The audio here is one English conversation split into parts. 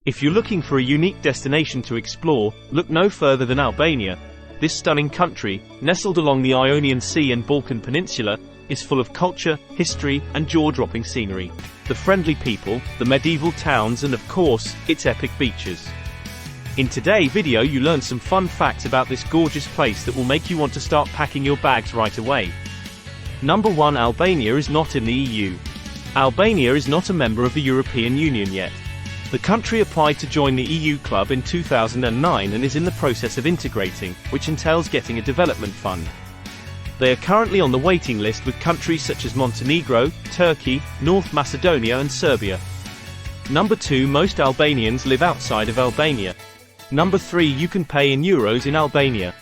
If you're looking for a unique destination to explore, look no further than Albania. This stunning country, nestled along the Ionian Sea and Balkan Peninsula, is full of culture, history, and jaw-dropping scenery. The friendly people, the medieval towns, and of course, its epic beaches. In today's video you learn some fun facts about this gorgeous place that will make you want to start packing your bags right away. Number 1. Albania is not in the EU. Albania is not a member of the European Union yet. The country applied to join the EU club in 2009 and is in the process of integrating, which entails getting a development fund. They are currently on the waiting list with countries such as Montenegro, Turkey, North Macedonia and Serbia. Number 2. Most Albanians live outside of Albania. Number 3. You can pay in euros in Albania.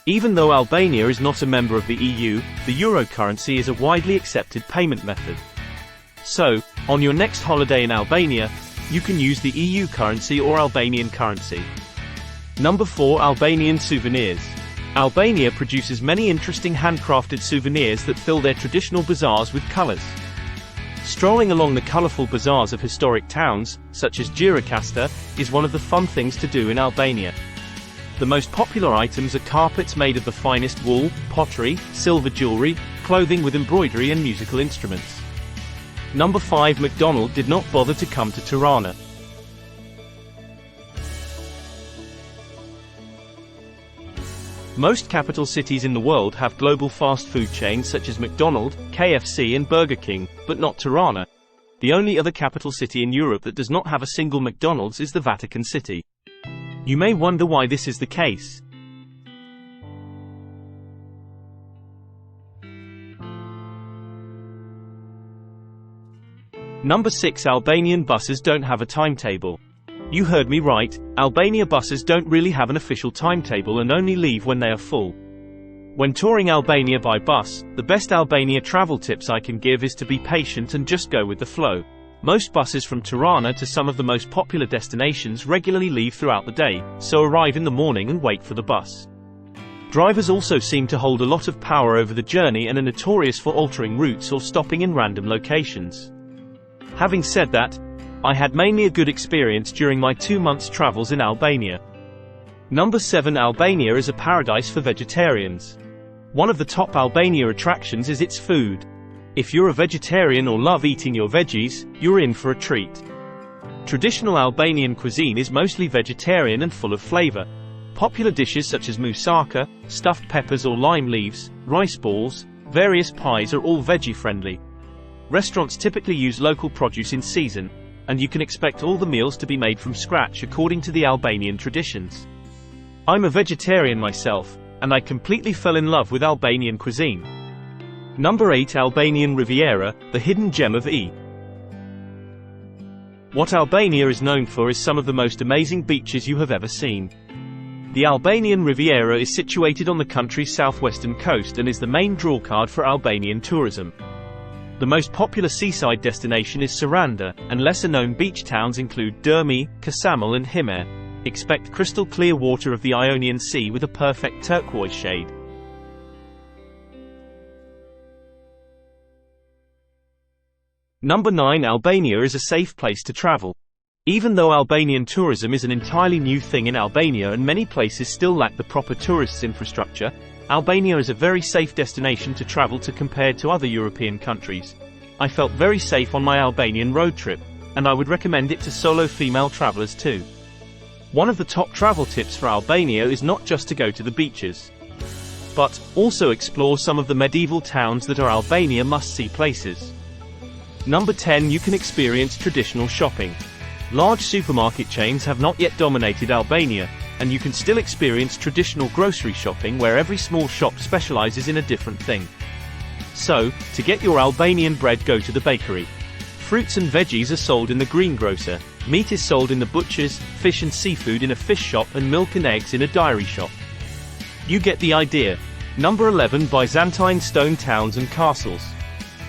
Even though Albania is not a member of the EU, the euro currency is a widely accepted payment method. So, on your next holiday in Albania, you can use the EU currency or Albanian currency. Number 4. Albanian souvenirs. Albania produces many interesting handcrafted souvenirs that fill their traditional bazaars with colors. Strolling along the colorful bazaars of historic towns, such as Gjirokastër, is one of the fun things to do in Albania. The most popular items are carpets made of the finest wool, pottery, silver jewelry, clothing with embroidery and musical instruments. Number 5. McDonald did not bother to come to Tirana. Most capital cities in the world have global fast food chains such as McDonald's, KFC and Burger King, but not Tirana. The only other capital city in Europe that does not have a single McDonald's is the Vatican City. You may wonder why this is the case. Number 6. Albanian buses don't have a timetable. You heard me right, Albania buses don't really have an official timetable and only leave when they are full. When touring Albania by bus, the best Albania travel tips I can give is to be patient and just go with the flow. Most buses from Tirana to some of the most popular destinations regularly leave throughout the day, so arrive in the morning and wait for the bus. Drivers also seem to hold a lot of power over the journey and are notorious for altering routes or stopping in random locations. Having said that, I had mainly a good experience during my 2 months travels in Albania. Number 7. Albania is a paradise for vegetarians. One of the top Albania attractions is its food. If you're a vegetarian or love eating your veggies, you're in for a treat. Traditional Albanian cuisine is mostly vegetarian and full of flavor. Popular dishes such as moussaka, stuffed peppers or lime leaves, rice balls, various pies are all veggie-friendly. Restaurants typically use local produce in season, and you can expect all the meals to be made from scratch according to the Albanian traditions. I'm a vegetarian myself, and I completely fell in love with Albanian cuisine. Number 8. Albanian Riviera, the hidden gem of E. What Albania is known for is some of the most amazing beaches you have ever seen. The Albanian Riviera is situated on the country's southwestern coast and is the main drawcard for Albanian tourism. The most popular seaside destination is Saranda, and lesser-known beach towns include Durmi, Kasamil and Immerse. Expect crystal clear water of the Ionian Sea with a perfect turquoise shade. Number 9. Albania is a safe place to travel. Even though Albanian tourism is an entirely new thing in Albania and many places still lack the proper tourist infrastructure, Albania is a very safe destination to travel to compared to other European countries. I felt very safe on my Albanian road trip, and I would recommend it to solo female travelers too. One of the top travel tips for Albania is not just to go to the beaches, but also explore some of the medieval towns that are Albania must-see places. Number 10. You can experience traditional shopping. Large supermarket chains have not yet dominated Albania, and you can still experience traditional grocery shopping where every small shop specializes in a different thing. So, to get your Albanian bread, go to the bakery. Fruits and veggies are sold in the greengrocer, meat is sold in the butcher's, fish and seafood in a fish shop and milk and eggs in a dairy shop. You get the idea. Number 11. Byzantine stone towns and castles.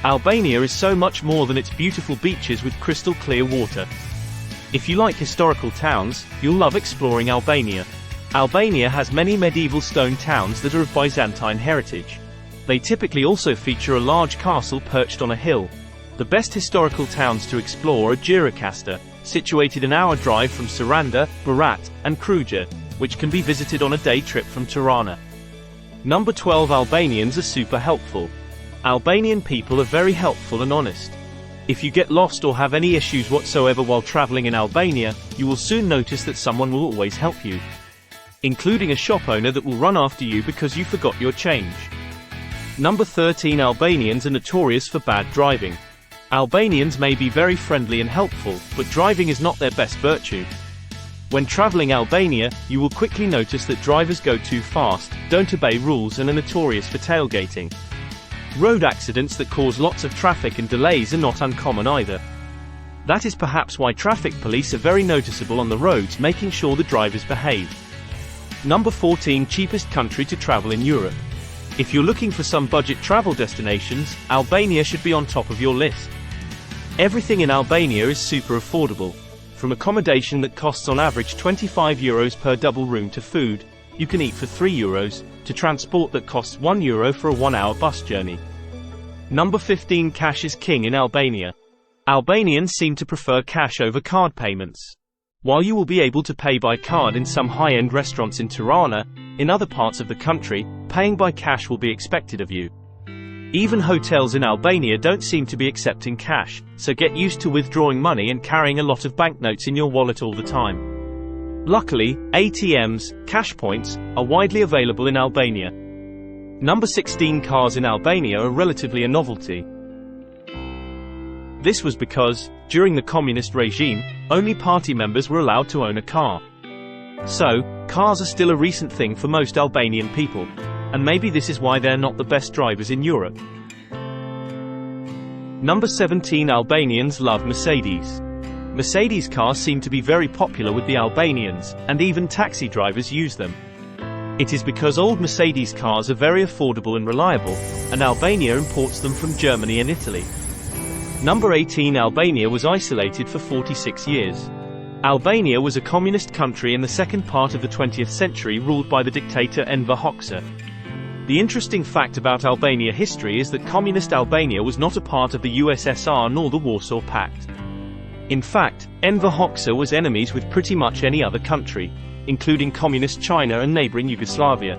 Albania is so much more than its beautiful beaches with crystal clear water. If you like historical towns, you'll love exploring Albania. Albania has many medieval stone towns that are of Byzantine heritage. They typically also feature a large castle perched on a hill. The best historical towns to explore are Gjirokastër, situated an hour drive from Saranda, Berat, and Kruja, which can be visited on a day trip from Tirana. Number 12. Albanians are super helpful. Albanian people are very helpful and honest. If you get lost or have any issues whatsoever while traveling in Albania, you will soon notice that someone will always help you, including a shop owner that will run after you because you forgot your change. Number 13. Albanians are notorious for bad driving. Albanians may be very friendly and helpful, but driving is not their best virtue. When traveling Albania, you will quickly notice that drivers go too fast, don't obey rules, and are notorious for tailgating. Road accidents that cause lots of traffic and delays are not uncommon either. That is perhaps why traffic police are very noticeable on the roads, making sure the drivers behave. Number 14. Cheapest country to travel in Europe. If you're looking for some budget travel destinations, Albania should be on top of your list. Everything in Albania is super affordable. From accommodation that costs on average €25 per double room to food you can eat for €3, to transport that costs €1 for a 1-hour bus journey. Number 15. Cash is king in Albania. Albanians seem to prefer cash over card payments. While you will be able to pay by card in some high-end restaurants in Tirana, in other parts of the country, paying by cash will be expected of you. Even hotels in Albania don't seem to be accepting cash, so get used to withdrawing money and carrying a lot of banknotes in your wallet all the time. Luckily, ATMs, cash points, are widely available in Albania. Number 16. Cars in Albania are relatively a novelty. This was because, during the communist regime, only party members were allowed to own a car. So, cars are still a recent thing for most Albanian people, and maybe this is why they're not the best drivers in Europe. Number 17. Albanians love Mercedes. Mercedes cars seem to be very popular with the Albanians, and even taxi drivers use them. It is because old Mercedes cars are very affordable and reliable, and Albania imports them from Germany and Italy. Number 18. Albania was isolated for 46 years. Albania was a communist country in the second part of the 20th century, ruled by the dictator Enver Hoxha. The interesting fact about Albania history is that communist Albania was not a part of the USSR nor the Warsaw Pact. In fact, Enver Hoxha was enemies with pretty much any other country, including communist China and neighboring Yugoslavia.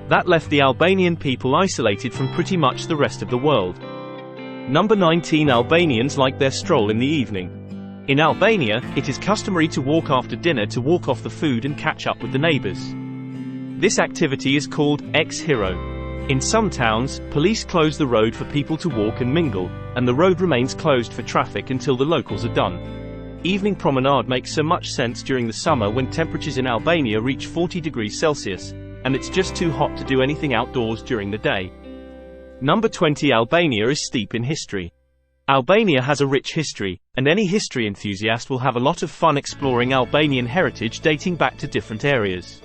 That left the Albanian people isolated from pretty much the rest of the world. Number 19. Albanians like their stroll in the evening. In Albania, it is customary to walk after dinner to walk off the food and catch up with the neighbors. This activity is called ex-hero. In some towns, police close the road for people to walk and mingle, and the road remains closed for traffic until the locals are done. Evening promenade makes so much sense during the summer when temperatures in Albania reach 40 degrees Celsius, and it's just too hot to do anything outdoors during the day. Number 20. Albania is steep in history. Albania has a rich history, and any history enthusiast will have a lot of fun exploring Albanian heritage dating back to different areas.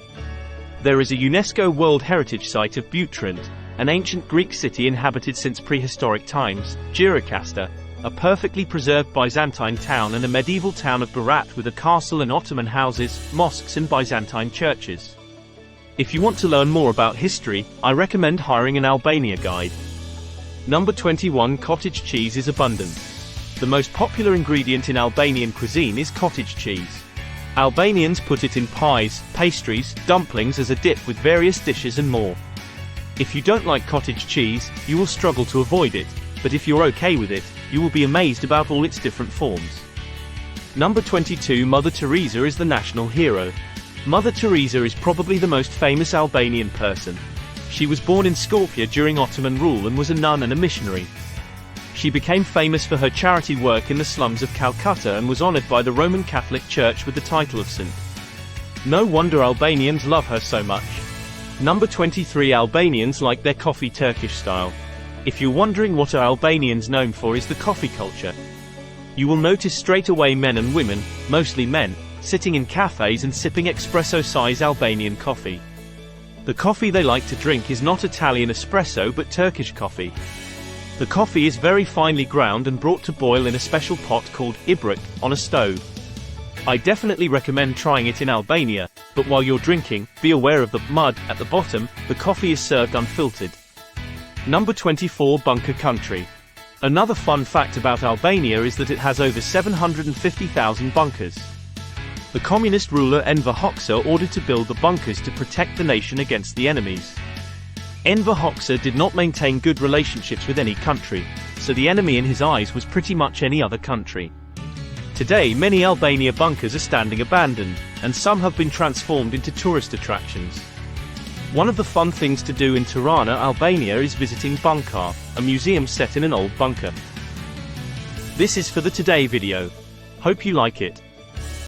There is a UNESCO World Heritage Site of Butrint, an ancient Greek city inhabited since prehistoric times, Gjirokastër, a perfectly preserved Byzantine town, and a medieval town of Berat with a castle and Ottoman houses, mosques and Byzantine churches. If you want to learn more about history, I recommend hiring an Albania guide. Number 21. Cottage cheese is abundant. The most popular ingredient in Albanian cuisine is cottage cheese. Albanians put it in pies, pastries, dumplings as a dip with various dishes and more. If you don't like cottage cheese, you will struggle to avoid it, but if you're okay with it, you will be amazed about all its different forms. Number 22. Mother Teresa is the national hero. Mother Teresa is probably the most famous Albanian person. She was born in Skopje during Ottoman rule and was a nun and a missionary. She became famous for her charity work in the slums of Calcutta and was honored by the Roman Catholic Church with the title of Saint. No wonder Albanians love her so much. Number 23. Albanians like their coffee Turkish style. If you're wondering what are Albanians known for, is the coffee culture. You will notice straight away men and women, mostly men, sitting in cafes and sipping espresso-size Albanian coffee. The coffee they like to drink is not Italian espresso but Turkish coffee. The coffee is very finely ground and brought to boil in a special pot called Ibrik, on a stove. I definitely recommend trying it in Albania, but while you're drinking, be aware of the mud at the bottom. The coffee is served unfiltered. Number 24. Bunker country. Another fun fact about Albania is that it has over 750,000 bunkers. The communist ruler Enver Hoxha ordered to build the bunkers to protect the nation against the enemies. Enver Hoxha did not maintain good relationships with any country, so the enemy in his eyes was pretty much any other country. Today many Albania bunkers are standing abandoned, and some have been transformed into tourist attractions. One of the fun things to do in Tirana, Albania is visiting Bunkar, a museum set in an old bunker. This is for the Today video. Hope you like it.